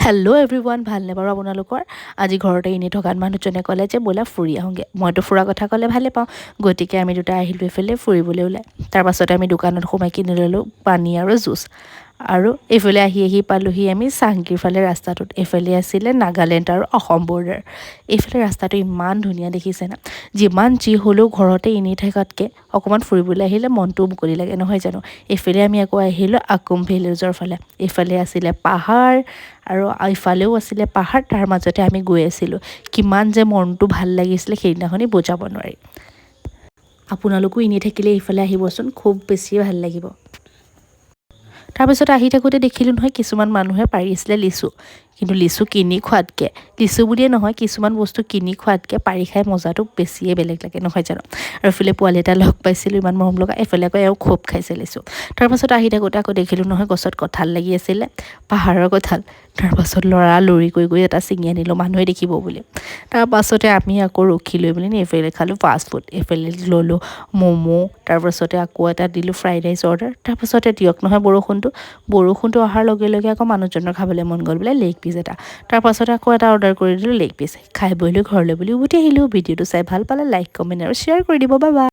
Hello' everyone, ভালনে বাৰু আপোনালোকৰ? আজি ঘৰতে এনেই থকাত মানুহজনে ক'লে যে ব'লা ফুৰি আহোঁগৈ। মইতো ফুৰা কথা ক'লে ভালেই পাওঁ, গতিকে আমি দুটা আহিলোঁ এইফালে ফুৰিবলৈ ওলাই। তাৰপাছতে আমি দোকানত সোমাই কিনি ল'লোঁ পানী আৰু জুচ। আৰু এইফালে আহি পালোঁহি আমি চাংকিৰ ফালে ৰাস্তাটোত। এইফালে আছিলে নাগালেণ্ড আৰু অসম বৰ্ডাৰ। এইফালে ৰাস্তাটো ইমান ধুনীয়া দেখিছে না। যিমান যি হ'লেও ঘৰতে এনেই থকাতকৈ অকণমান ফুৰিবলৈ আহিলে মনটোও মুকলি লাগে, নহয় জানো? এইফালে আমি আকৌ আহিলোঁ আকুম ভিলেজৰ ফালে। এইফালে আছিলে পাহাৰ আৰু ইফালেও আছিলে পাহাৰ, তাৰ মাজতে আমি গৈ আছিলোঁ। কিমান যে মনটো ভাল লাগিছিলে সেইদিনাখনি বুজাব নোৱাৰি। আপোনালোকো এনেই থাকিলে এইফালে আহিবচোন, খুব বেছি ভাল লাগিব। তাৰপিছত আহি থাকোঁতে দেখিলোঁ নহয় কিছুমান মানুহে পাৰিছিলে লিচু, কিন্তু লিচু কিনি খোৱাতকৈ, লিচু বুলিয়ে নহয় কিছুমান বস্তু কিনি খোৱাতকৈ পাৰি খাই মজাটো বেছিয়ে বেলেগ লাগে, নহয় জানো? আৰু এইফালে পোৱালি এটা লগ পাইছিলোঁ ইমান মৰম লগা, এইফালে আকৌ এওঁ খুব খাইছে লিচু। তাৰপাছত আহি থাকোঁতে আকৌ দেখিলোঁ নহয় গছত কঁঠাল লাগি আছিলে, পাহাৰৰ কঁঠাল। তাৰপাছত লৰালৰি কৰি এটা ছিঙি আনিলোঁ মানুহে দেখিব বুলি। তাৰপাছতে আমি আকৌ ৰখি লৈ পেলাই এইফালে খালোঁ ফাষ্ট ফুড। এইফালে ল'লোঁ ম'ম', তাৰপাছতে আকৌ এটা দিলোঁ ফ্ৰাইড ৰাইচ অৰ্ডাৰ। তাৰপাছতে দিয়ক নহয় বৰষুণটো অহাৰ লগে লগে আকৌ মানুহজনৰ খাবলৈ মন গ'ল বোলে লেগ পিচ এটা। তাৰপাছতে আকৌ এটা অৰ্ডাৰ কৰি দিলোঁ লেগ পিচ। খাই বৈ লৈ ঘৰলৈ বুলি উভতি আহিলোঁ। ভিডিঅ'টো চাই ভাল পালে লাইক, কমেণ্ট আৰু শ্বেয়াৰ কৰি দিব। Bye bye.